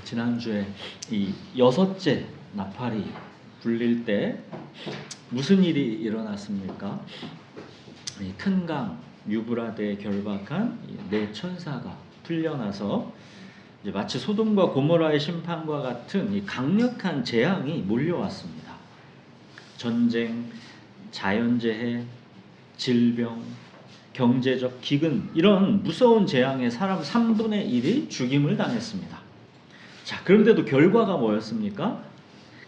지난주에 이 여섯째 나팔이 불릴 때 무슨 일이 일어났습니까? 큰 강 유브라데에 결박한 네 천사가 풀려나서 이제 마치 소돔과 고모라의 심판과 같은 이 강력한 재앙이 몰려왔습니다. 전쟁, 자연재해, 질병, 경제적 기근, 이런 무서운 재앙에 사람 3분의 1이 죽임을 당했습니다. 자, 그런데도 결과가 뭐였습니까?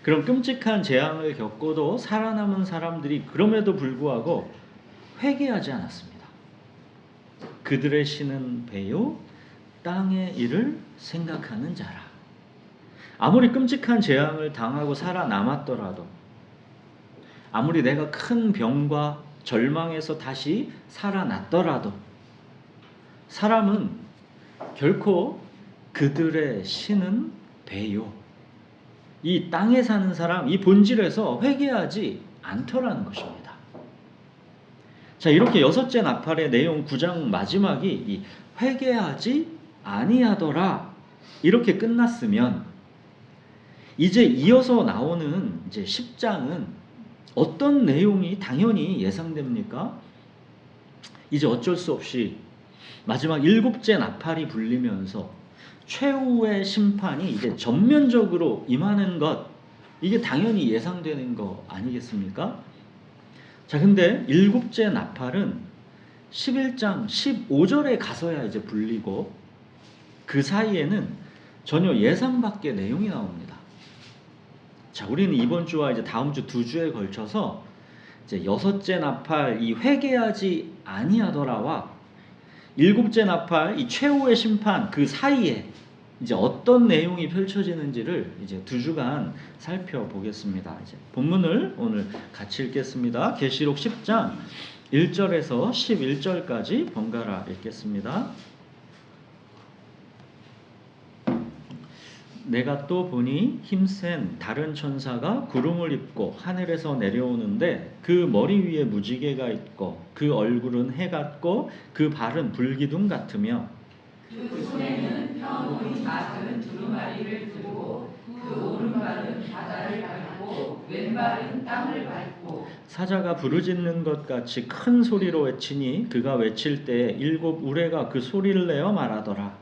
그런 끔찍한 재앙을 겪고도 살아남은 사람들이 그럼에도 불구하고 회개하지 않았습니다. 그들의 신은 배요 땅의 일을 생각하는 자라. 아무리 끔찍한 재앙을 당하고 살아남았더라도, 아무리 내가 큰 병과 절망에서 다시 살아났더라도 사람은 결코 그들의 신은 배요, 이 땅에 사는 사람, 이 본질에서 회개하지 않더라는 것입니다. 자, 이렇게 여섯째 나팔의 내용 9장 마지막이 이 회개하지 아니하더라 이렇게 끝났으면, 이제 이어서 나오는 이제 10장은 어떤 내용이 당연히 예상됩니까? 이제 어쩔 수 없이 마지막 7째 나팔이 불리면서 최후의 심판이 이제 전면적으로 임하는 것, 이게 당연히 예상되는 거 아니겠습니까? 자, 근데 7째 나팔은 11장 15절에 가서야 이제 불리고, 그 사이에는 전혀 예상 밖의 내용이 나옵니다. 자, 우리는 이번 주와 이제 다음 주 2주에 걸쳐서 이제 여섯째 나팔 이 회개하지 아니하더라와 7째 나팔 이 최후의 심판, 그 사이에 이제 어떤 내용이 펼쳐지는지를 이제 2주간 살펴보겠습니다. 이제 본문을 오늘 같이 읽겠습니다. 계시록 10장 1절에서 11절까지 번갈아 읽겠습니다. 내가 또 보니 힘센 다른 천사가 구름을 입고 하늘에서 내려오는데, 그 머리 위에 무지개가 있고 그 얼굴은 해 같고 그 발은 불기둥 같으며 그 손에는 펴놓은 작은 두루마리를 들고 그 오른발은 바다를 밟고 왼발은 땅을 밟고, 사자가 부르짖는 것 같이 큰 소리로 외치니 그가 외칠 때 7 우레가 그 소리를 내어 말하더라.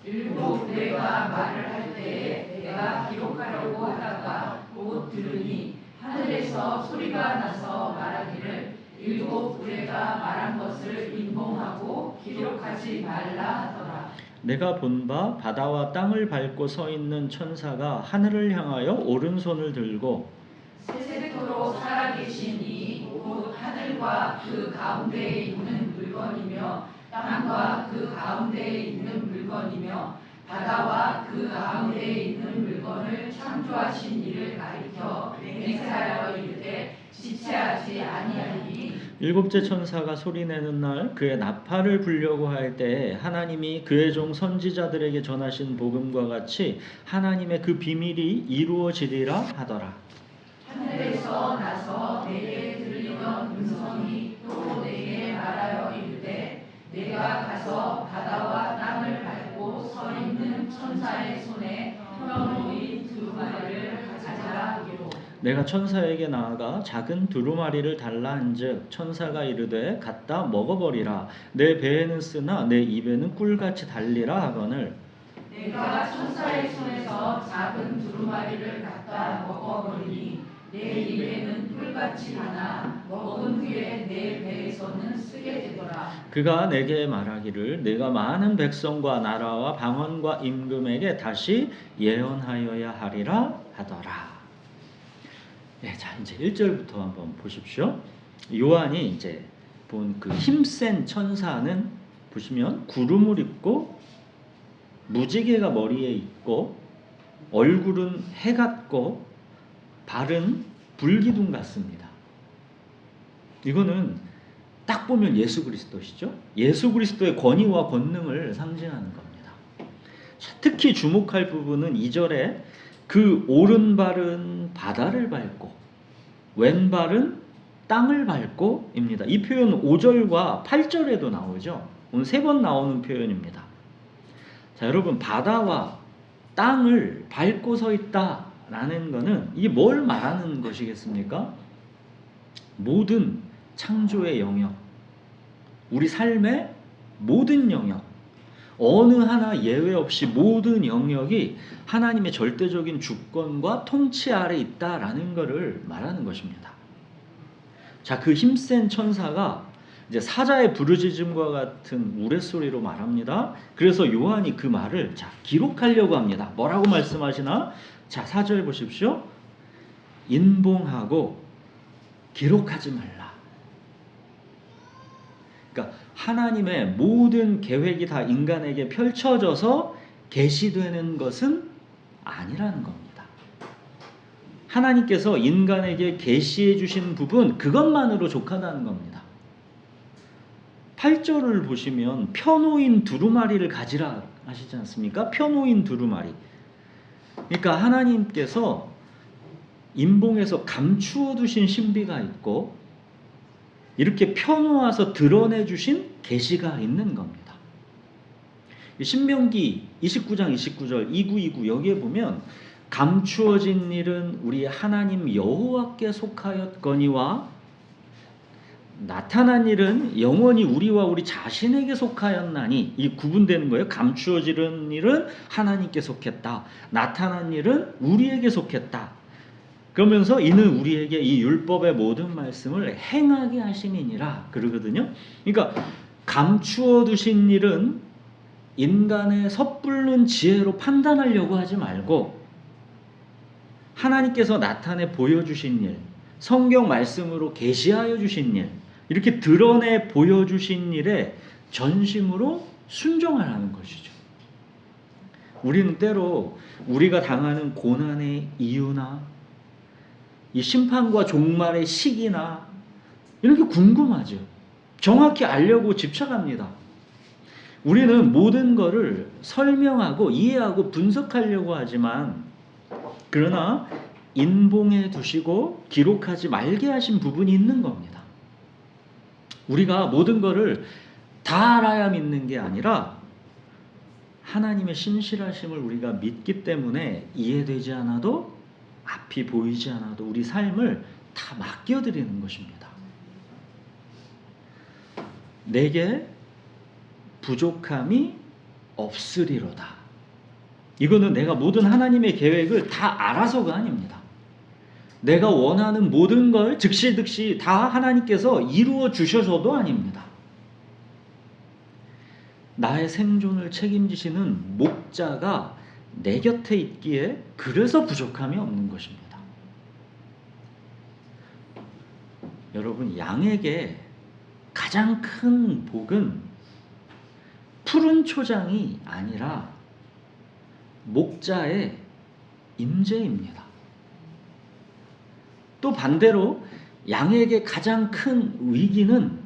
7 우레가 말을 할 때에 내가 기록하려고 하다가 곧 들으니 하늘에서 소리가 나서 말하기를 7 우레가 말한 것을 인봉하고 기록하지 말라 하더라. 내가 본 바 바다와 땅을 밟고 서 있는 천사가 하늘을 향하여 오른손을 들고 세세토록 살아계신 이 곧 하늘과 그 가운데에 있는 물건이며 땅과 그 가운데에 있는 물건이며 바다와 그 가운데에 있는 물건을 창조하신 이를 가리켜 맹세하여 이르되 지체하지 아니하리니, 7째 천사가 소리내는 날 그의 나팔을 불려고 할 때에 하나님이 그의 종 선지자들에게 전하신 복음과 같이 하나님의 그 비밀이 이루어지리라 하더라. 하늘에서 나서 내게 들리던 음성이 또 내게 말하여 이르되 내가 가서 바다와 땅을 밟고 서 있는 천사의 손에 펴놓인 두루마리를 가져라 하기로. 내가 천사에게 나아가 작은 두루마리를 달라 한즉 천사가 이르되 갖다 먹어버리라. 내 배에는 쓰나 내 입에는 꿀같이 달리라 하거늘, 내가 천사의 손에서 작은 두루마리를 갖다 먹어버리니 내 입에는 꿀같이 하나 먹은 후에 내 배에서는 쓰게 되더라. 그가 내게 말하기를 내가 많은 백성과 나라와 방언과 임금에게 다시 예언하여야 하리라 하더라. 네, 자, 이제 1절부터 한번 보십시오. 요한이 이제 본 그 힘센 천사는 보시면 구름을 입고 무지개가 머리에 있고 얼굴은 해 같고 발은 불기둥 같습니다. 이거는 딱 보면 예수 그리스도시죠. 예수 그리스도의 권위와 권능을 상징하는 겁니다. 자, 특히 주목할 부분은 2절에 그 오른발은 바다를 밟고 왼발은 땅을 밟고입니다. 이 표현은 5절과 8절에도 나오죠. 오늘 3번 나오는 표현입니다. 자, 여러분, 바다와 땅을 밟고 서 있다라는 것은 이게 뭘 말하는 것이겠습니까? 모든 창조의 영역, 우리 삶의 모든 영역, 어느 하나 예외 없이 모든 영역이 하나님의 절대적인 주권과 통치 아래 있다라는 것을 말하는 것입니다. 자, 그 힘센 천사가 이제 사자의 부르짖음과 같은 우레소리로 말합니다. 그래서 요한이 그 말을 기록하려고 합니다. 뭐라고 말씀하시나? 자, 4절 보십시오. 인봉하고 기록하지 말라. 그러니까 하나님의 모든 계획이 다 인간에게 펼쳐져서 계시되는 것은 아니라는 겁니다. 하나님께서 인간에게 계시해 주신 부분, 그것만으로 족하다는 겁니다. 8절을 보시면 펴놓인 두루마리를 가지라 하시지 않습니까? 펴놓인 두루마리. 그러니까 하나님께서 인봉에서 감추어 두신 신비가 있고 이렇게 펴놓아서 드러내 주신 계시가 있는 겁니다. 신명기 29장 29절 2929 여기에 보면 감추어진 일은 우리 하나님 여호와께 속하였거니와 나타난 일은 영원히 우리와 우리 자신에게 속하였나니, 이 구분되는 거예요. 감추어지는 일은 하나님께 속했다. 나타난 일은 우리에게 속했다. 그러면서 이는 우리에게 이 율법의 모든 말씀을 행하게 하심이니라 그러거든요. 그러니까 감추어 두신 일은 인간의 섣부른 지혜로 판단하려고 하지 말고 하나님께서 나타내 보여주신 일, 성경 말씀으로 계시하여 주신 일, 이렇게 드러내 보여주신 일에 전심으로 순종하라는 것이죠. 우리는 때로 우리가 당하는 고난의 이유나 이 심판과 종말의 시기나 이런 게 궁금하죠. 정확히 알려고 집착합니다. 우리는 모든 것을 설명하고 이해하고 분석하려고 하지만, 그러나 인봉해 두시고 기록하지 말게 하신 부분이 있는 겁니다. 우리가 모든 것을 다 알아야 믿는 게 아니라 하나님의 신실하심을 우리가 믿기 때문에 이해되지 않아도, 앞이 보이지 않아도 우리 삶을 다 맡겨드리는 것입니다. 내게 부족함이 없으리로다. 이거는 내가 모든 하나님의 계획을 다 알아서가 아닙니다. 내가 원하는 모든 걸 즉시 다 하나님께서 이루어 주셔서도 아닙니다. 나의 생존을 책임지시는 목자가 내 곁에 있기에 그래서 부족함이 없는 것입니다. 여러분, 양에게 가장 큰 복은 푸른 초장이 아니라 목자의 임재입니다. 또 반대로 양에게 가장 큰 위기는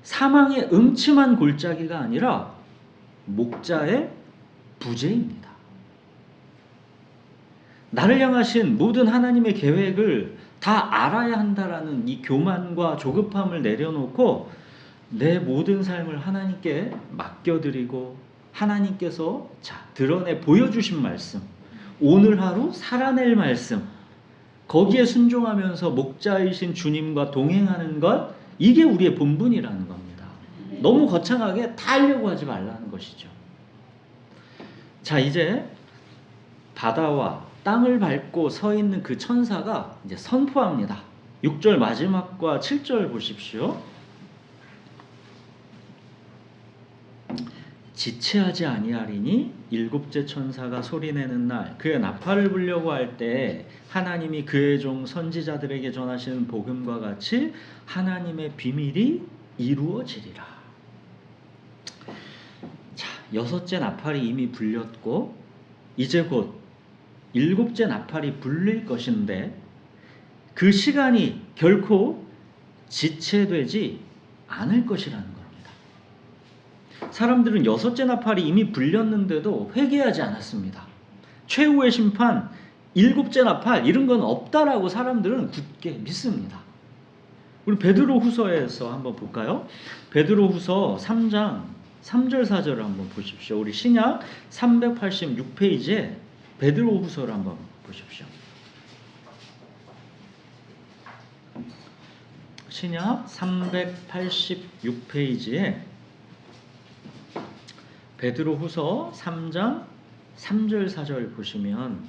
사망의 음침한 골짜기가 아니라 목자의 부재입니다. 나를 향하신 모든 하나님의 계획을 다 알아야 한다라는 이 교만과 조급함을 내려놓고 내 모든 삶을 하나님께 맡겨드리고, 하나님께서 드러내 보여주신 말씀, 오늘 하루 살아낼 말씀, 거기에 순종하면서 목자이신 주님과 동행하는 것, 이게 우리의 본분이라는 겁니다. 너무 거창하게 다 하려고 하지 말라는 것이죠. 자, 이제 바다와 땅을 밟고 서 있는 그 천사가 이제 선포합니다. 6절 마지막과 7절 보십시오. 지체하지 아니하리니 일곱째 천사가 소리내는 날 그의 나팔을 불려고 할 때 하나님이 그의 종 선지자들에게 전하시는 복음과 같이 하나님의 비밀이 이루어지리라. 자, 여섯째 나팔이 이미 불렸고 이제 곧 일곱째 나팔이 불릴 것인데 그 시간이 결코 지체되지 않을 것이라는 겁니다. 사람들은 여섯째 나팔이 이미 불렸는데도 회개하지 않았습니다. 최후의 심판, 일곱째 나팔 이런 건 없다라고 사람들은 굳게 믿습니다. 우리 베드로후서에서 한번 볼까요? 베드로후서 3장 3절 4절을 한번 보십시오. 우리 신약 386페이지에 베드로후서를 한번 보십시오. 신약 386페이지에 베드로후서 3장 3절 4절 보시면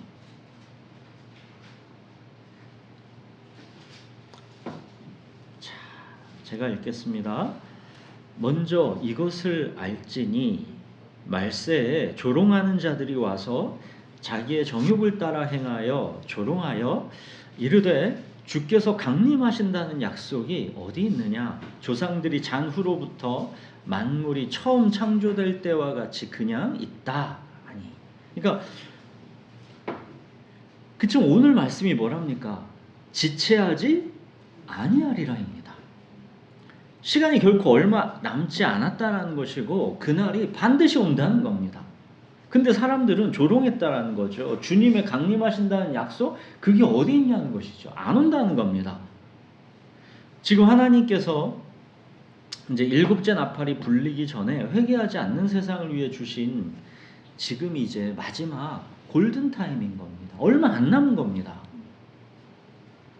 자, 제가 읽겠습니다. 먼저 이것을 알지니 말세에 조롱하는 자들이 와서 자기의 정욕을 따라 행하여 조롱하여 이르되 주께서 강림하신다는 약속이 어디 있느냐? 조상들이 잔 후로부터 만물이 처음 창조될 때와 같이 그냥 있다. 아니. 그러니까 그쵸, 오늘 말씀이 뭐랍니까? 지체하지 아니하리라입니다. 시간이 결코 얼마 남지 않았다라는 것이고 그날이 반드시 온다는 겁니다. 근데 사람들은 조롱했다라는 거죠. 주님의 강림하신다는 약속, 그게 어디 있냐는 것이죠. 안 온다는 겁니다. 지금 하나님께서 이제 일곱째 나팔이 불리기 전에 회개하지 않는 세상을 위해 주신 지금이 이제 마지막 골든 타임인 겁니다. 얼마 안 남은 겁니다.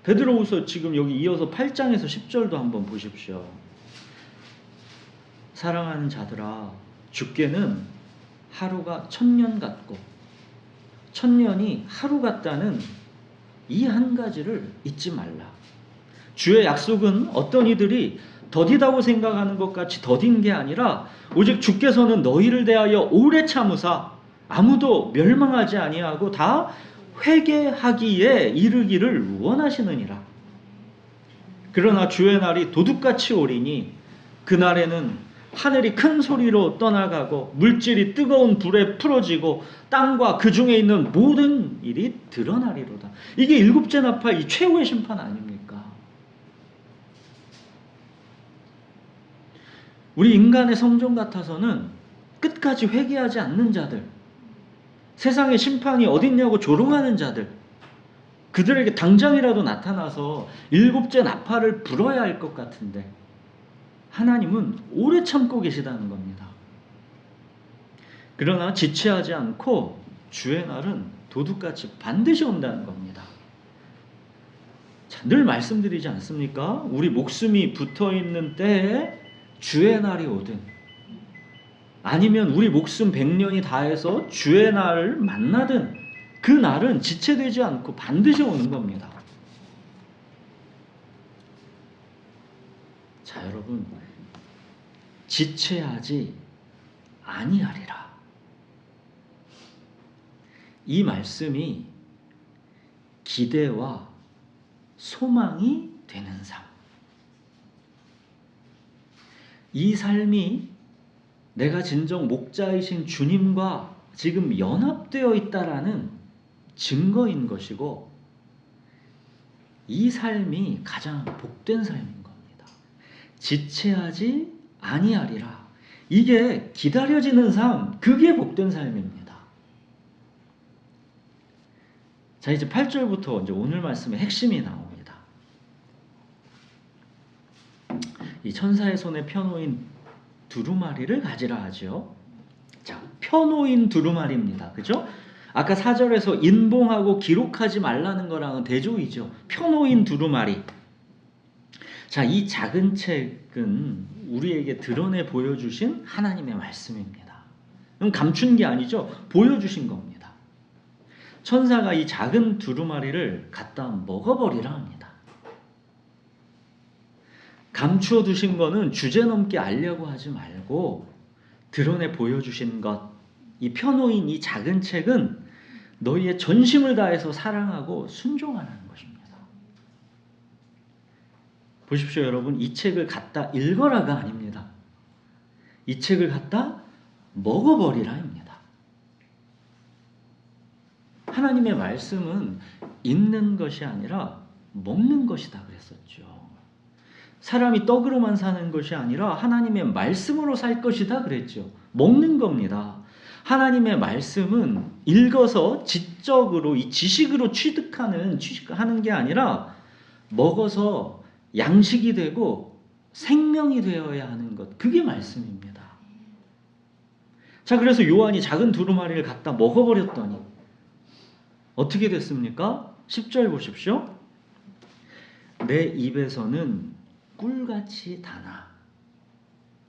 베드로후서 지금 여기 이어서 8장에서 10절도 한번 보십시오. 사랑하는 자들아, 주께는 하루가 1000년 같고 1000년이 하루 같다는 이 한 가지를 잊지 말라. 주의 약속은 어떤 이들이 더디다고 생각하는 것 같이 더딘 게 아니라 오직 주께서는 너희를 대하여 오래 참으사 아무도 멸망하지 아니하고 다 회개하기에 이르기를 원하시느니라. 그러나 주의 날이 도둑같이 오리니 그날에는 하늘이 큰 소리로 떠나가고 물질이 뜨거운 불에 풀어지고 땅과 그 중에 있는 모든 일이 드러나리로다. 이게 일곱째 나팔, 이 최후의 심판 아닙니까? 우리 인간의 성정 같아서는 끝까지 회개하지 않는 자들, 세상의 심판이 어딨냐고 조롱하는 자들, 그들에게 당장이라도 나타나서 일곱째 나팔을 불어야 할 것 같은데 하나님은 오래 참고 계시다는 겁니다. 그러나 지체하지 않고 주의 날은 도둑같이 반드시 온다는 겁니다. 자, 늘 말씀드리지 않습니까? 우리 목숨이 붙어있는 때에 주의 날이 오든 아니면 우리 목숨 100년이 다해서 주의 날을 만나든 그 날은 지체되지 않고 반드시 오는 겁니다. 자, 여러분, 지체하지 아니하리라. 이 말씀이 기대와 소망이 되는 삶. 이 삶이 내가 진정 목자이신 주님과 지금 연합되어 있다라는 증거인 것이고 이 삶이 가장 복된 삶인 겁니다. 지체하지 아니하리라. 이게 기다려지는 삶, 그게 복된 삶입니다. 자, 이제 8절부터 이제 오늘 말씀의 핵심이 나옵니다. 이 천사의 손에 펴놓인 두루마리를 가지라 하죠. 자, 펴놓인 두루마리입니다. 그죠? 아까 4절에서 인봉하고 기록하지 말라는 거랑은 대조이죠. 펴놓인 두루마리. 자, 이 작은 책은 우리에게 드러내 보여주신 하나님의 말씀입니다. 감춘 게 아니죠. 보여주신 겁니다. 천사가 이 작은 두루마리를 갖다 먹어버리라 합니다. 감추어 두신 거는 주제넘게 알려고 하지 말고 드러내 보여주신 것, 이 펴놓인 이 작은 책은 너희의 전심을 다해서 사랑하고 순종하라는 것입니다. 보십시오, 여러분. 이 책을 갖다 읽어라가 아닙니다. 이 책을 갖다 먹어버리라입니다. 하나님의 말씀은 읽는 것이 아니라 먹는 것이다 그랬었죠. 사람이 떡으로만 사는 것이 아니라 하나님의 말씀으로 살 것이다 그랬죠. 먹는 겁니다. 하나님의 말씀은 읽어서 지적으로 이 지식으로 취득하는 게 아니라 먹어서 양식이 되고 생명이 되어야 하는 것, 그게 말씀입니다. 자, 그래서 요한이 작은 두루마리를 갖다 먹어버렸더니 어떻게 됐습니까? 10절 보십시오. 내 입에서는 꿀같이 다나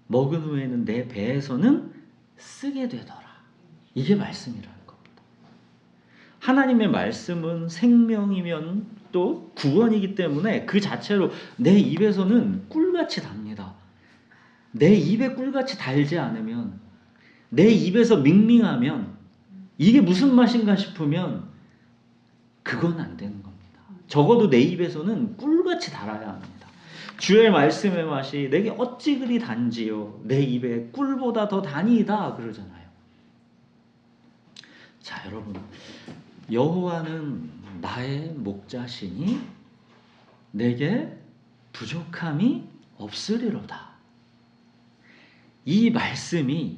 먹은 후에는 내 배에서는 쓰게 되더라. 이게 말씀이라는 겁니다. 하나님의 말씀은 생명이면 또 구원이기 때문에 그 자체로 내 입에서는 꿀같이 답니다. 내 입에 꿀같이 달지 않으면, 내 입에서 밍밍하면, 이게 무슨 맛인가 싶으면 그건 안 되는 겁니다. 적어도 내 입에서는 꿀같이 달아야 합니다. 주의 말씀의 맛이 내게 어찌 그리 단지요 내 입에 꿀보다 더 다니이다 그러잖아요. 자, 여러분, 여호와는 나의 목자시니 내게 부족함이 없으리로다. 이 말씀이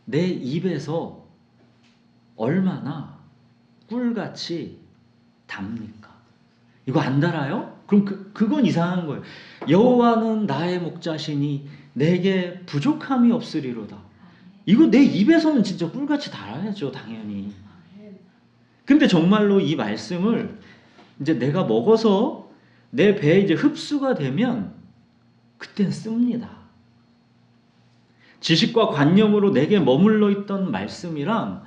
내 입에서 얼마나 꿀같이 답니까? 이거 안 달아요? 그럼 그건 이상한 거예요. 여호와는 나의 목자시니 내게 부족함이 없으리로다. 이거 내 입에서는 진짜 꿀같이 달아야죠, 당연히. 근데 정말로 이 말씀을 이제 내가 먹어서 내 배에 이제 흡수가 되면 그땐 씁니다. 지식과 관념으로 내게 머물러 있던 말씀이랑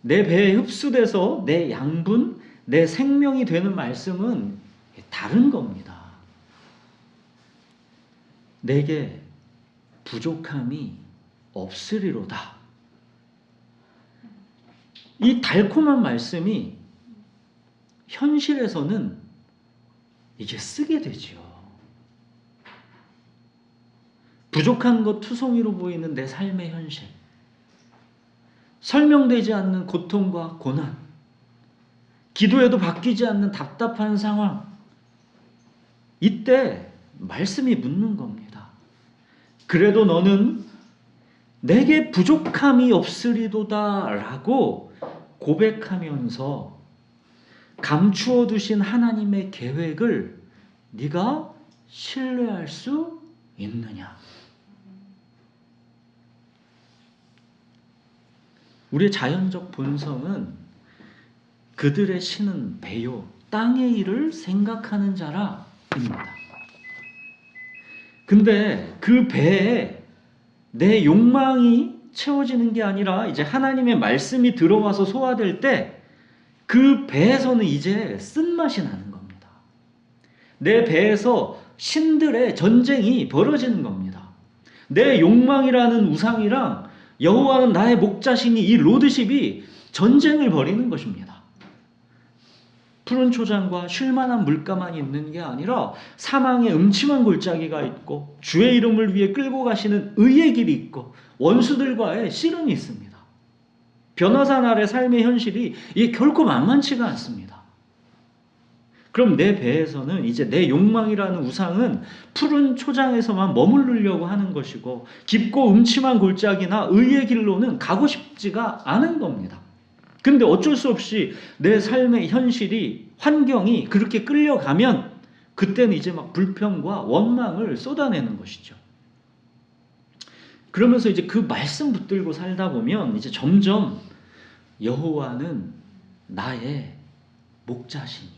내 배에 흡수돼서 내 양분, 내 생명이 되는 말씀은 다른 겁니다. 내게 부족함이 없으리로다. 이 달콤한 말씀이 현실에서는 이게 쓰게 되죠. 부족한 것 투성이로 보이는 내 삶의 현실, 설명되지 않는 고통과 고난, 기도해도 바뀌지 않는 답답한 상황, 이때 말씀이 묻는 겁니다. 그래도 너는 내게 부족함이 없으리도다 라고 고백하면서 감추어 두신 하나님의 계획을 네가 신뢰할 수 있느냐? 우리의 자연적 본성은 그들의 신은 배요, 땅의 일을 생각하는 자라입니다. 근데 그 배에 내 욕망이 채워지는 게 아니라 이제 하나님의 말씀이 들어와서 소화될 때 그 배에서는 이제 쓴맛이 나는 겁니다. 내 배에서 신들의 전쟁이 벌어지는 겁니다. 내 욕망이라는 우상이랑 여호와는 나의 목자시니 이 로드십이 전쟁을 벌이는 것입니다. 푸른 초장과 쉴만한 물가만이 있는 게 아니라 사망의 음침한 골짜기가 있고 주의 이름을 위해 끌고 가시는 의의 길이 있고 원수들과의 씨름이 있습니다. 변호사 날의 삶의 현실이 이게 결코 만만치가 않습니다. 그럼 내 배에서는 이제 내 욕망이라는 우상은 푸른 초장에서만 머무르려고 하는 것이고 깊고 음침한 골짜기나 의의 길로는 가고 싶지가 않은 겁니다. 근데 어쩔 수 없이 내 삶의 현실이, 환경이 그렇게 끌려가면 그때는 이제 막 불평과 원망을 쏟아내는 것이죠. 그러면서 이제 그 말씀 붙들고 살다 보면 이제 점점 여호와는 나의 목자시니,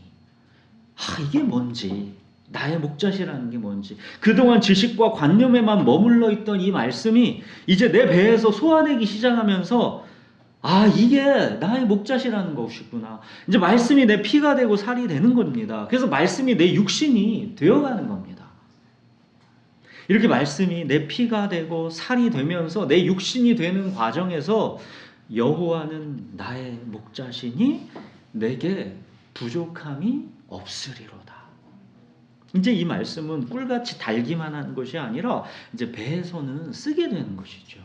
이게 뭔지, 나의 목자시라는 게 뭔지, 그동안 지식과 관념에만 머물러 있던 이 말씀이 이제 내 배에서 소화되기 시작하면서 이게 나의 목자시라는 것이구나. 이제 말씀이 내 피가 되고 살이 되는 겁니다. 그래서 말씀이 내 육신이 되어가는 겁니다. 이렇게 말씀이 내 피가 되고 살이 되면서 내 육신이 되는 과정에서 여호와는 나의 목자시니 내게 부족함이 없으리로다. 이제 이 말씀은 꿀같이 달기만 하는 것이 아니라 이제 배에서는 쓰게 되는 것이죠.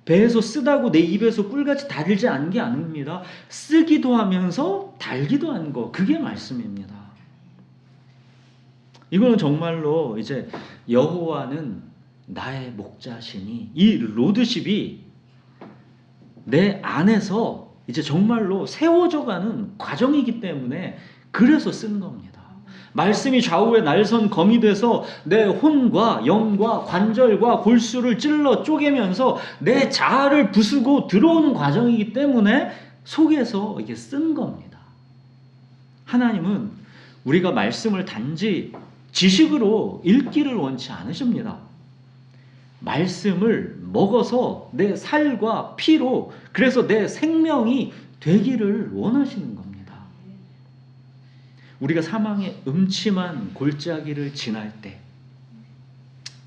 배에서 쓰다고 내 입에서 꿀같이 달지 않은 게 아닙니다. 쓰기도 하면서 달기도 하는 거, 그게 말씀입니다. 이거는 정말로 이제 여호와는 나의 목자시니 이 로드십이 내 안에서 이제 정말로 세워져 가는 과정이기 때문에 그래서 쓰는 겁니다. 말씀이 좌우에 날선 검이 돼서 내 혼과 영과 관절과 골수를 찔러 쪼개면서 내 자아를 부수고 들어오는 과정이기 때문에 속에서 이게 쓴 겁니다. 하나님은 우리가 말씀을 단지 지식으로 읽기를 원치 않으십니다. 말씀을 먹어서 내 살과 피로, 그래서 내 생명이 되기를 원하시는 겁니다. 우리가 사망의 음침한 골짜기를 지날 때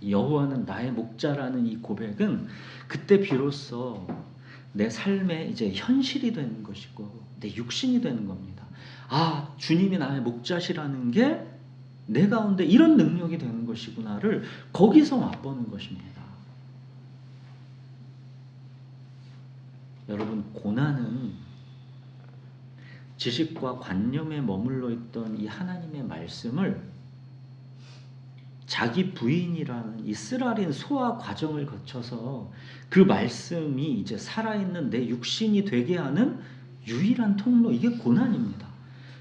여호와는 나의 목자라는 이 고백은 그때 비로소 내 삶의 이제 현실이 되는 것이고 내 육신이 되는 겁니다. 아, 주님이 나의 목자시라는 게 내 가운데 이런 능력이 되는 것이구나를 거기서 맛보는 것입니다. 여러분, 고난은 지식과 관념에 머물러 있던 이 하나님의 말씀을 자기 부인이라는 이 쓰라린 소화 과정을 거쳐서 그 말씀이 이제 살아있는 내 육신이 되게 하는 유일한 통로, 이게 고난입니다.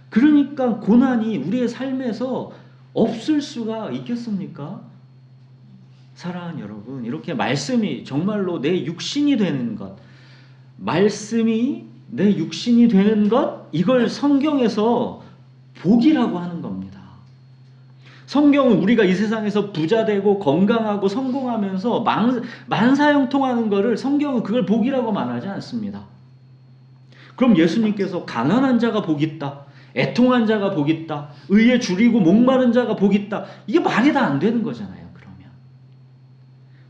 그러니까 고난이 우리의 삶에서 없을 수가 있겠습니까? 사랑하는 여러분, 이렇게 말씀이 정말로 내 육신이 되는 것, 말씀이 내 육신이 되는 것, 이걸 성경에서 복이라고 하는 겁니다. 성경은 우리가 이 세상에서 부자되고 건강하고 성공하면서 만사형통하는 것을 성경은 그걸 복이라고 말하지 않습니다. 그럼 예수님께서 가난한 자가 복 있다, 애통한 자가 복 있다, 의에 줄이고 목마른 자가 복 있다, 이게 말이 다 안 되는 거잖아요. 그러면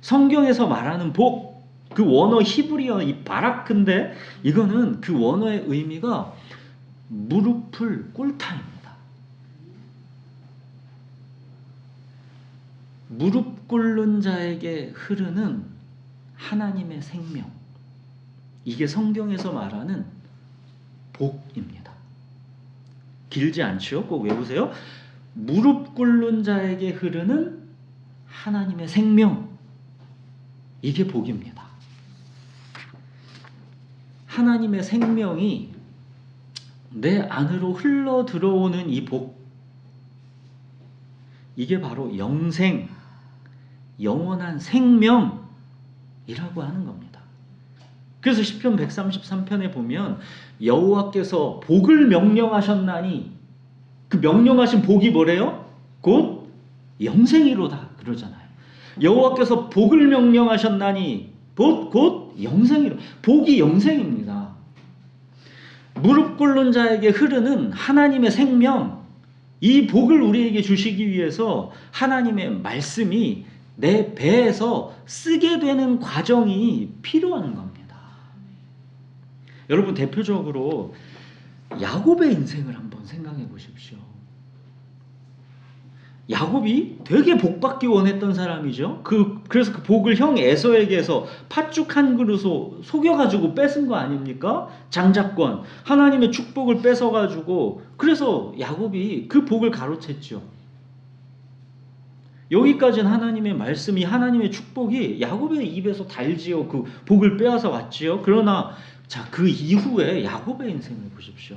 성경에서 말하는 복, 그 원어 히브리어 이 바라크인데 이거는 그 원어의 의미가 무릎을 꿇다입니다. 무릎 꿇는 자에게 흐르는 하나님의 생명, 이게 성경에서 말하는 복입니다. 길지 않죠? 꼭 외우세요. 무릎 꿇는 자에게 흐르는 하나님의 생명, 이게 복입니다. 하나님의 생명이 내 안으로 흘러 들어오는 이 복, 이게 바로 영생, 영원한 생명이라고 하는 겁니다. 그래서 시편 133편에 보면 여호와께서 복을 명령하셨나니, 그 명령하신 복이 뭐래요? 곧 영생이로다 그러잖아요. 여호와께서 복을 명령하셨나니 곧 영생이로, 복이 영생입니다. 무릎 꿇는 자에게 흐르는 하나님의 생명, 이 복을 우리에게 주시기 위해서 하나님의 말씀이 내 배에서 쓰게 되는 과정이 필요한 겁니다. 여러분, 대표적으로 야곱의 인생을 한번 생각해 보십시오. 야곱이 되게 복받기 원했던 사람이죠. 그래서 그 복을 형 에서에게서 팥죽 한 그릇 속여가지고 뺏은 거 아닙니까? 장자권, 하나님의 축복을 뺏어가지고, 그래서 야곱이 그 복을 가로챘죠. 여기까지는 하나님의 말씀이, 하나님의 축복이 야곱의 입에서 달지요. 그 복을 빼앗아 왔지요. 그러나 자, 그 이후에 야곱의 인생을 보십시오.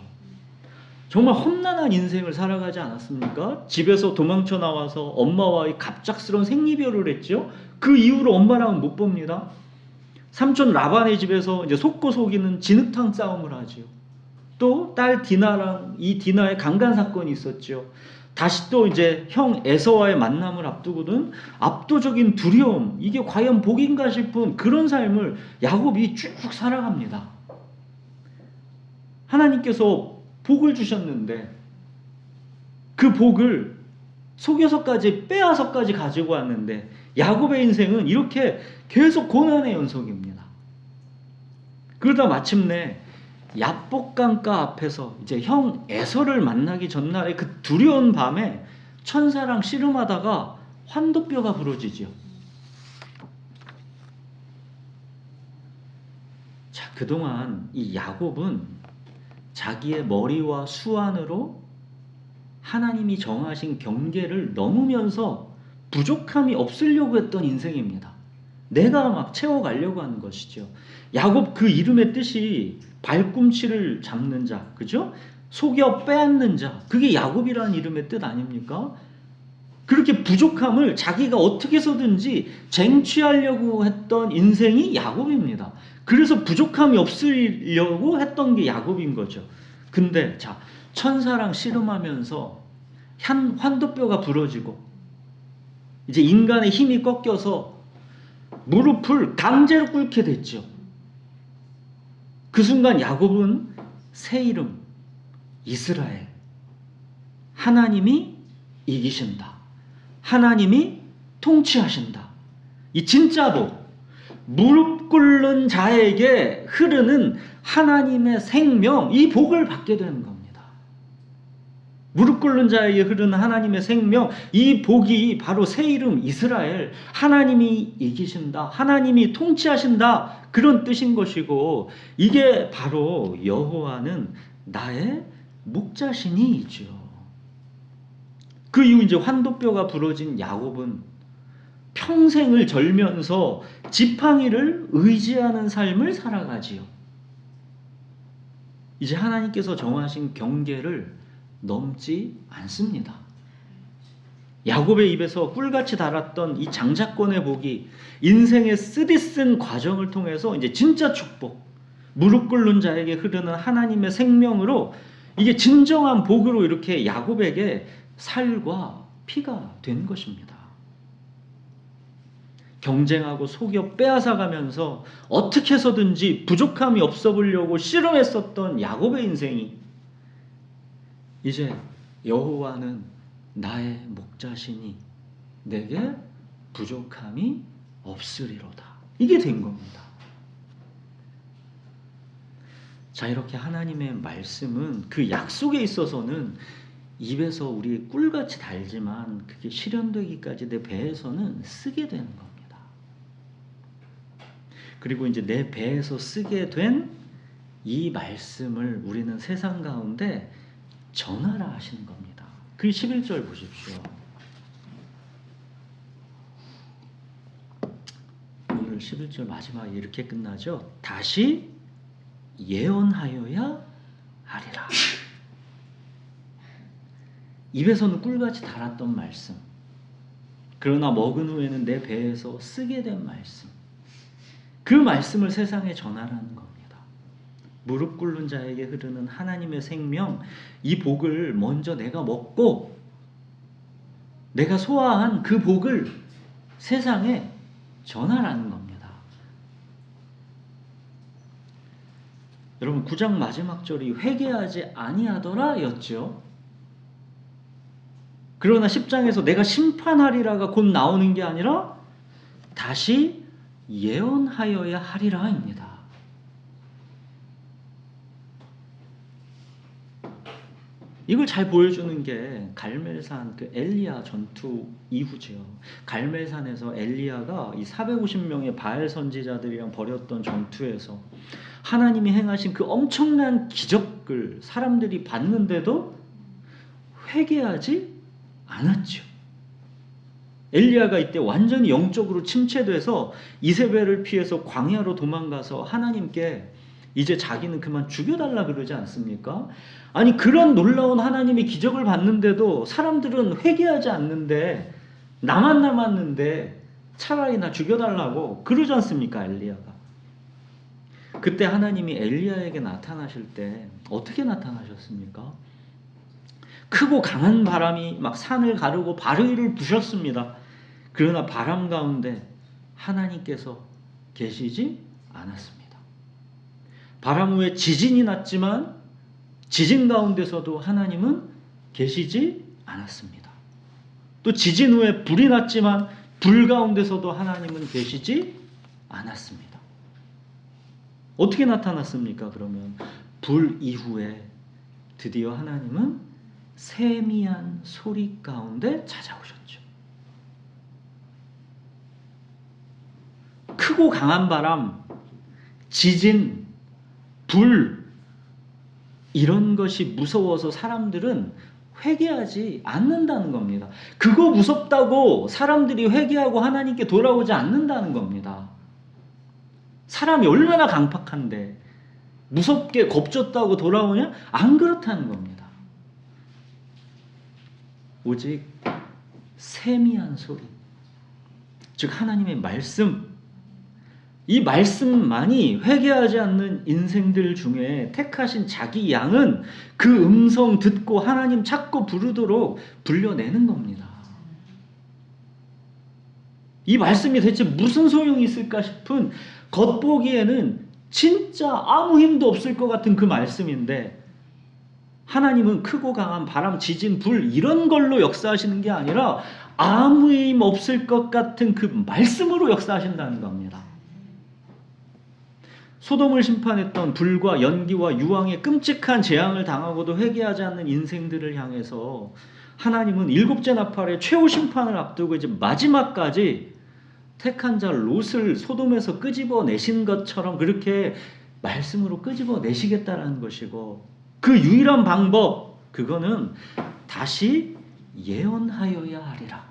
정말 험난한 인생을 살아가지 않았습니까? 집에서 도망쳐 나와서 엄마와의 갑작스러운 생이별을 했죠. 그 이후로 엄마랑은 못 봅니다. 삼촌 라반의 집에서 이제 속고 속이는 진흙탕 싸움을 하지요. 또 딸 디나랑 이 디나의 강간 사건이 있었죠. 다시 또 이제 형 에서와의 만남을 앞두고는 압도적인 두려움, 이게 과연 복인가 싶은 그런 삶을 야곱이 쭉 살아갑니다. 하나님께서 복을 주셨는데 그 복을 속여서까지 빼앗아서까지 가지고 왔는데 야곱의 인생은 이렇게 계속 고난의 연속입니다. 그러다 마침내 야복강가 앞에서 이제 형 에서를 만나기 전날에 그 두려운 밤에 천사랑 씨름하다가 환도뼈가 부러지죠. 자, 그동안 이 야곱은 자기의 머리와 수완으로 하나님이 정하신 경계를 넘으면서 부족함이 없으려고 했던 인생입니다. 내가 막 채워가려고 하는 것이죠. 야곱, 그 이름의 뜻이 발꿈치를 잡는 자, 그죠? 속여 빼앗는 자, 그게 야곱이라는 이름의 뜻 아닙니까? 그렇게 부족함을 자기가 어떻게 해서든지 쟁취하려고 했던 인생이 야곱입니다. 그래서 부족함이 없으려고 했던 게 야곱인 거죠. 근데 자, 천사랑 씨름하면서 환도뼈가 부러지고 이제 인간의 힘이 꺾여서 무릎을 강제로 꿇게 됐죠. 그 순간 야곱은 새 이름 이스라엘, 하나님이 이기신다, 하나님이 통치하신다, 이 진짜 복, 무릎 꿇는 자에게 흐르는 하나님의 생명, 이 복을 받게 되는 겁니다. 무릎 꿇는 자에게 흐르는 하나님의 생명, 이 복이 바로 새 이름 이스라엘, 하나님이 이기신다, 하나님이 통치하신다, 그런 뜻인 것이고, 이게 바로 여호와는 나의 목자신이죠. 그 이후 이제 환도뼈가 부러진 야곱은 평생을 절면서 지팡이를 의지하는 삶을 살아가지요. 이제 하나님께서 정하신 경계를 넘지 않습니다. 야곱의 입에서 꿀같이 달았던 이 장자권의 복이 인생의 쓰디쓴 과정을 통해서 이제 진짜 축복, 무릎 꿇는 자에게 흐르는 하나님의 생명으로 이게 진정한 복으로 이렇게 야곱에게 살과 피가 된 것입니다. 경쟁하고 속여 빼앗아가면서 어떻게 해서든지 부족함이 없어 보려고 씨름했었던 야곱의 인생이 이제 여호와는 나의 목자시니 내게 부족함이 없으리로다, 이게 된 겁니다. 자, 이렇게 하나님의 말씀은 그 약속에 있어서는 입에서 우리 꿀같이 달지만 그게 실현되기까지 내 배에서는 쓰게 되는 겁니다. 그리고 이제 내 배에서 쓰게 된 이 말씀을 우리는 세상 가운데 전하라 하시는 겁니다. 그 11절 보십시오. 오늘 11절 마지막에 이렇게 끝나죠. 다시 예언하여야 하리라. 입에서는 꿀같이 달았던 말씀, 그러나 먹은 후에는 내 배에서 쓰게 된 말씀, 그 말씀을 세상에 전하라는 겁니다. 무릎 꿇는 자에게 흐르는 하나님의 생명, 이 복을 먼저 내가 먹고 내가 소화한 그 복을 세상에 전하라는 겁니다. 여러분, 9장 마지막 절이 회개하지 아니하더라 였죠. 그러나 10장에서 내가 심판하리라가 곧 나오는 게 아니라 다시 예언하여야 하리라입니다. 이걸 잘 보여주는 게 갈멜산 그 엘리야 전투 이후죠. 갈멜산에서 엘리야가 이 450명의 바알 선지자들이랑 벌였던 전투에서 하나님이 행하신 그 엄청난 기적을 사람들이 봤는데도 회개하지 않았죠. 엘리야가 이때 완전히 영적으로 침체돼서 이세벨을 피해서 광야로 도망가서 하나님께 이제 자기는 그만 죽여달라 그러지 않습니까? 아니, 그런 놀라운 하나님의 기적을 봤는데도 사람들은 회개하지 않는데, 나만 남았는데 차라리 나 죽여달라고 그러지 않습니까, 엘리야가? 그때 하나님이 엘리야에게 나타나실 때 어떻게 나타나셨습니까? 크고 강한 바람이 막 산을 가르고 바위를 부셨습니다. 그러나 바람 가운데 하나님께서 계시지 않았습니다. 바람 후에 지진이 났지만 지진 가운데서도 하나님은 계시지 않았습니다. 또 지진 후에 불이 났지만 불 가운데서도 하나님은 계시지 않았습니다. 어떻게 나타났습니까? 그러면 불 이후에 드디어 하나님은 세미한 소리 가운데 찾아오셨죠. 크고 강한 바람, 지진, 불, 이런 것이 무서워서 사람들은 회개하지 않는다는 겁니다. 그거 무섭다고 사람들이 회개하고 하나님께 돌아오지 않는다는 겁니다. 사람이 얼마나 강팍한데 무섭게 겁줬다고 돌아오냐? 안 그렇다는 겁니다. 오직 세미한 소리, 즉 하나님의 말씀, 이 말씀만이 회개하지 않는 인생들 중에 택하신 자기 양은 그 음성 듣고 하나님 찾고 부르도록 불려내는 겁니다. 이 말씀이 대체 무슨 소용이 있을까 싶은, 겉보기에는 진짜 아무 힘도 없을 것 같은 그 말씀인데, 하나님은 크고 강한 바람, 지진, 불 이런 걸로 역사하시는 게 아니라 아무 힘 없을 것 같은 그 말씀으로 역사하신다는 겁니다. 소돔을 심판했던 불과 연기와 유황의 끔찍한 재앙을 당하고도 회개하지 않는 인생들을 향해서 하나님은 일곱째 나팔의 최후 심판을 앞두고 이제 마지막까지 택한 자 롯을 소돔에서 끄집어내신 것처럼 그렇게 말씀으로 끄집어내시겠다라는 것이고, 그 유일한 방법, 그거는 다시 예언하여야 하리라.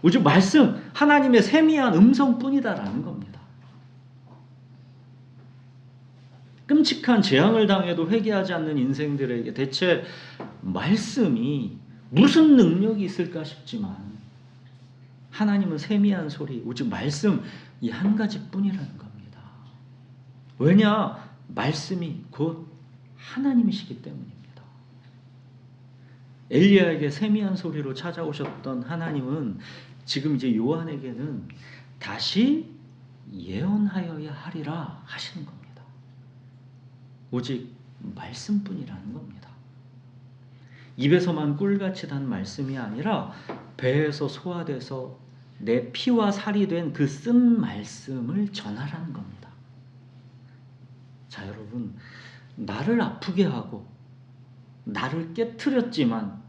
오직 말씀, 하나님의 세미한 음성뿐이다라는 겁니다. 끔찍한 재앙을 당해도 회개하지 않는 인생들에게 대체 말씀이 무슨 능력이 있을까 싶지만, 하나님은 세미한 소리, 오직 말씀 이 한 가지뿐이라는 겁니다. 왜냐? 말씀이 곧 하나님이시기 때문입니다. 엘리야에게 세미한 소리로 찾아오셨던 하나님은 지금 이제 요한에게는 다시 예언하여야 하리라 하시는 겁니다. 오직 말씀뿐이라는 겁니다. 입에서만 꿀같이 단 말씀이 아니라 배에서 소화돼서 내 피와 살이 된 그 쓴 말씀을 전하라는 겁니다. 자, 여러분, 나를 아프게 하고 나를 깨트렸지만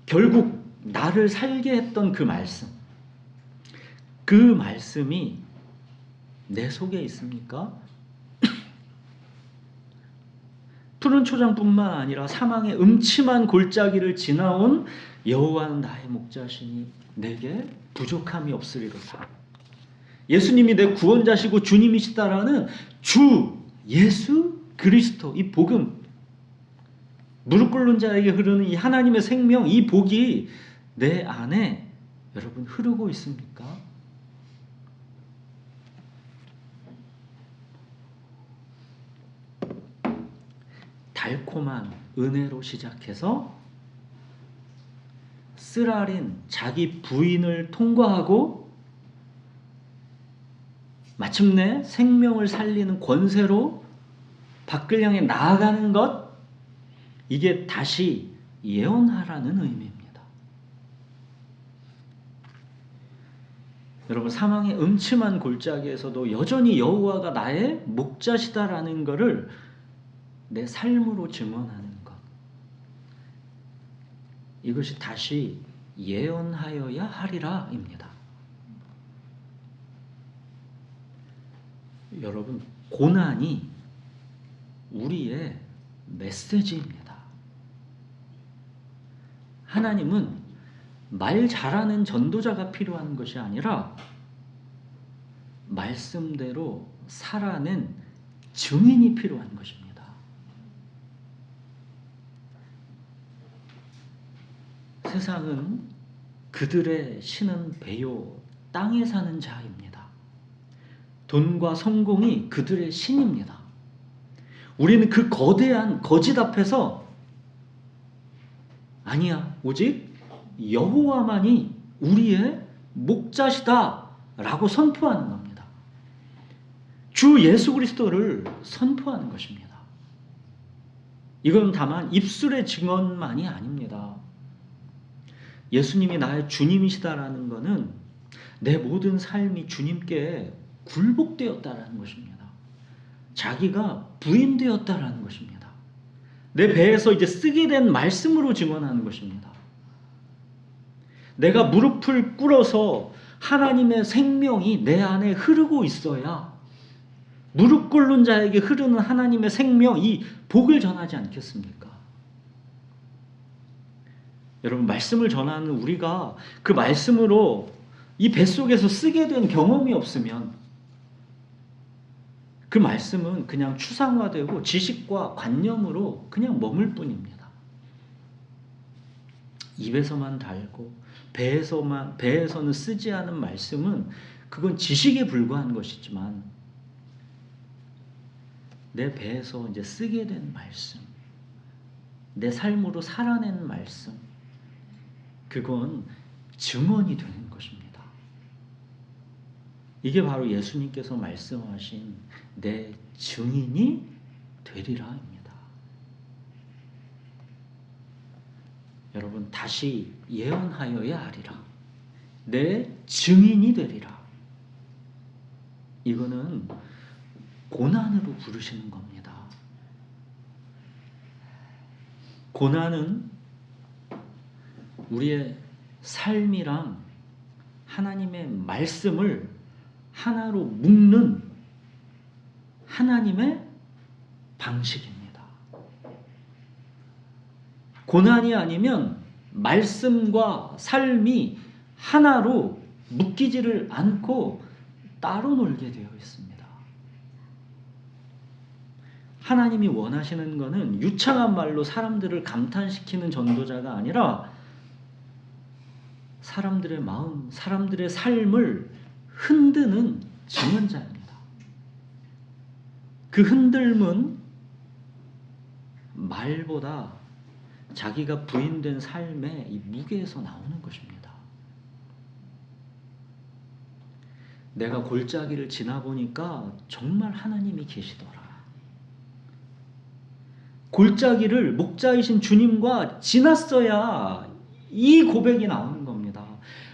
결국 나를 살게 했던 그 말씀, 그 말씀이 내 속에 있습니까? 푸른 초장뿐만 아니라 사망의 음침한 골짜기를 지나온 여호와는 나의 목자시니 내게 부족함이 없으리로다. 예수님이 내 구원자시고 주님이시다라는 주 예수 그리스도, 이 복음, 무릎 꿇는 자에게 흐르는 이 하나님의 생명, 이 복이 내 안에 여러분 흐르고 있습니까? 달콤한 은혜로 시작해서 쓰라린 자기 부인을 통과하고 마침내 생명을 살리는 권세로 밖을 향해 나아가는 것, 이게 다시 예언하라는 의미입니다. 여러분, 사망의 음침한 골짜기에서도 여전히 여호와가 나의 목자시다라는 것을 내 삶으로 증언하는 것, 이것이 다시 예언하여야 하리라입니다. 여러분, 고난이 우리의 메시지입니다. 하나님은 말 잘하는 전도자가 필요한 것이 아니라 말씀대로 살아낸 증인이 필요한 것입니다. 세상은 그들의 신은 배요 땅에 사는 자입니다. 돈과 성공이 그들의 신입니다. 우리는 그 거대한 거짓 앞에서 아니야, 오직 여호와만이 우리의 목자시다 라고 선포하는 겁니다. 주 예수 그리스도를 선포하는 것입니다. 이건 다만 입술의 증언만이 아닙니다. 예수님이 나의 주님이시다라는 것은 내 모든 삶이 주님께 굴복되었다라는 것입니다. 자기가 부인되었다라는 것입니다. 내 배에서 이제 쓰게 된 말씀으로 증언하는 것입니다. 내가 무릎을 꿇어서 하나님의 생명이 내 안에 흐르고 있어야 무릎 꿇는 자에게 흐르는 하나님의 생명, 이 복을 전하지 않겠습니까? 여러분, 말씀을 전하는 우리가 그 말씀으로 이 뱃속에서 쓰게 된 경험이 없으면 그 말씀은 그냥 추상화되고 지식과 관념으로 그냥 머물 뿐입니다. 입에서만 달고 배에서는 쓰지 않은 말씀은 그건 지식에 불과한 것이지만 내 배에서 이제 쓰게 된 말씀, 내 삶으로 살아낸 말씀, 그건 증언이 되는 것입니다. 이게 바로 예수님께서 말씀하신 내 증인이 되리라입니다. 여러분, 다시 예언하여야 하리라. 내 증인이 되리라. 이거는 고난으로 부르시는 겁니다. 고난은 우리의 삶이랑 하나님의 말씀을 하나로 묶는 하나님의 방식입니다. 고난이 아니면 말씀과 삶이 하나로 묶이지를 않고 따로 놀게 되어 있습니다. 하나님이 원하시는 것은 유창한 말로 사람들을 감탄시키는 전도자가 아니라 사람들의 마음, 사람들의 삶을 흔드는 증언자입니다. 그 흔들림은 말보다 자기가 부인된 삶의 이 무게에서 나오는 것입니다. 내가 골짜기를 지나보니까 정말 하나님이 계시더라. 골짜기를 목자이신 주님과 지났어야 이 고백이 나오는 겁니다.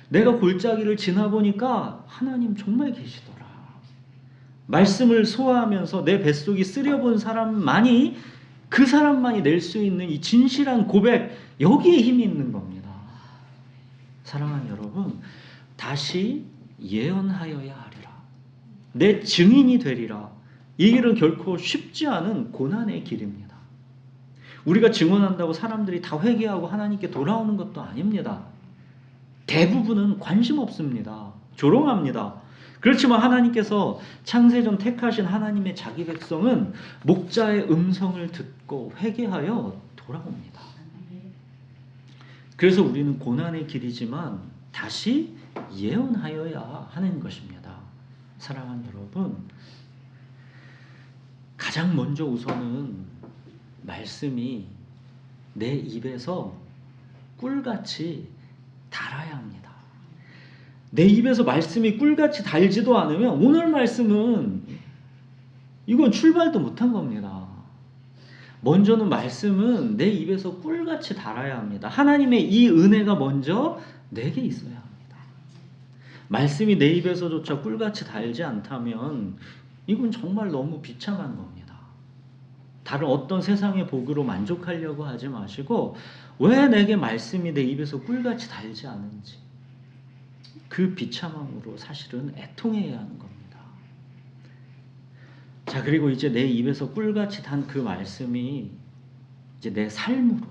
내가 골짜기를 지나보니까 하나님 정말 계시더라. 말씀을 소화하면서 내 뱃속이 쓰려본 사람만이 그 사람만이 낼 수 있는 이 진실한 고백, 여기에 힘이 있는 겁니다. 사랑하는 여러분, 다시 예언하여야 하리라. 내 증인이 되리라. 이 길은 결코 쉽지 않은 고난의 길입니다. 우리가 증언한다고 사람들이 다 회개하고 하나님께 돌아오는 것도 아닙니다. 대부분은 관심 없습니다. 조롱합니다. 그렇지만 하나님께서 창세전 택하신 하나님의 자기 백성은 목자의 음성을 듣고 회개하여 돌아옵니다. 그래서 우리는 고난의 길이지만 다시 예언하여야 하는 것입니다. 사랑하는 여러분, 가장 먼저 우선은 말씀이 내 입에서 꿀같이 달아야 합니다. 내 입에서 말씀이 꿀같이 달지도 않으면 오늘 말씀은 이건 출발도 못한 겁니다. 먼저는 말씀은 내 입에서 꿀같이 달아야 합니다. 하나님의 이 은혜가 먼저 내게 있어야 합니다. 말씀이 내 입에서조차 꿀같이 달지 않다면 이건 정말 너무 비참한 겁니다. 다른 어떤 세상의 복으로 만족하려고 하지 마시고 왜 내게 말씀이 내 입에서 꿀같이 달지 않은지 그 비참함으로 사실은 애통해야 하는 겁니다. 자, 그리고 이제 내 입에서 꿀같이 단 그 말씀이 이제 내 삶으로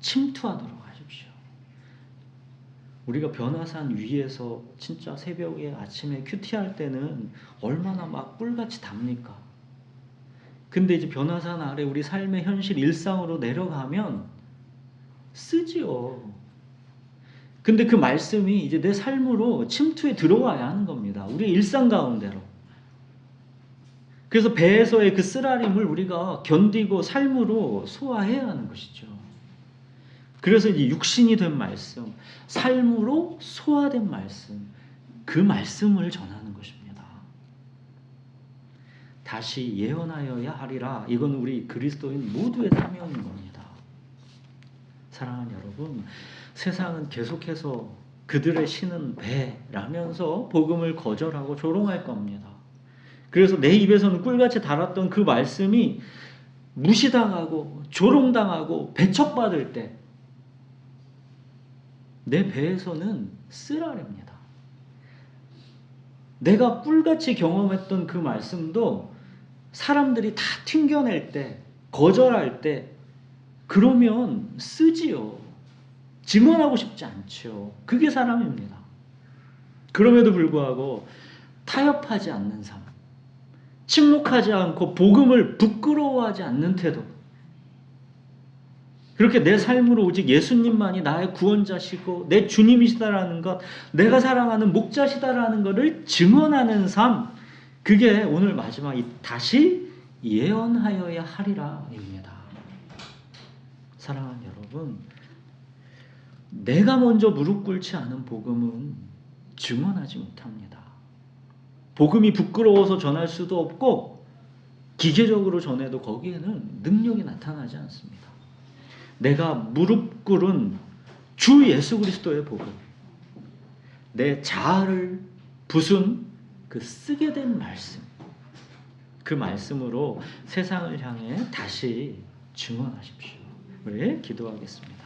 침투하도록 하십시오. 우리가 변화산 위에서 진짜 새벽에 아침에 큐티할 때는 얼마나 막 꿀같이 답니까? 근데 이제 변화산 아래 우리 삶의 현실 일상으로 내려가면 쓰지요. 근데 그 말씀이 이제 내 삶으로 침투해 들어와야 하는 겁니다. 우리 일상 가운데로. 그래서 배에서의 그 쓰라림을 우리가 견디고 삶으로 소화해야 하는 것이죠. 그래서 이제 육신이 된 말씀, 삶으로 소화된 말씀, 그 말씀을 전하는 것입니다. 다시 예언하여야 하리라. 이건 우리 그리스도인 모두의 사명인 겁니다. 사랑하는 여러분, 세상은 계속해서 그들의 신은 배라면서 복음을 거절하고 조롱할 겁니다. 그래서 내 입에서는 꿀같이 달았던 그 말씀이 무시당하고 조롱당하고 배척받을 때 내 배에서는 쓰라립니다. 내가 꿀같이 경험했던 그 말씀도 사람들이 다 튕겨낼 때, 거절할 때 그러면 쓰지요. 증언하고 싶지 않죠. 그게 사람입니다. 그럼에도 불구하고 타협하지 않는 삶, 침묵하지 않고 복음을 부끄러워하지 않는 태도. 그렇게 내 삶으로 오직 예수님만이 나의 구원자시고 내 주님이시다라는 것, 내가 사랑하는 목자시다라는 것을 증언하는 삶, 그게 오늘 마지막 다시 예언하여야 하리라입니다. 사랑하는 여러분, 내가 먼저 무릎 꿇지 않은 복음은 증언하지 못합니다. 복음이 부끄러워서 전할 수도 없고 기계적으로 전해도 거기에는 능력이 나타나지 않습니다. 내가 무릎 꿇은 주 예수 그리스도의 복음, 내 자아를 부순 그 쓰게 된 말씀, 그 말씀으로 세상을 향해 다시 증언하십시오. 우리 기도하겠습니다.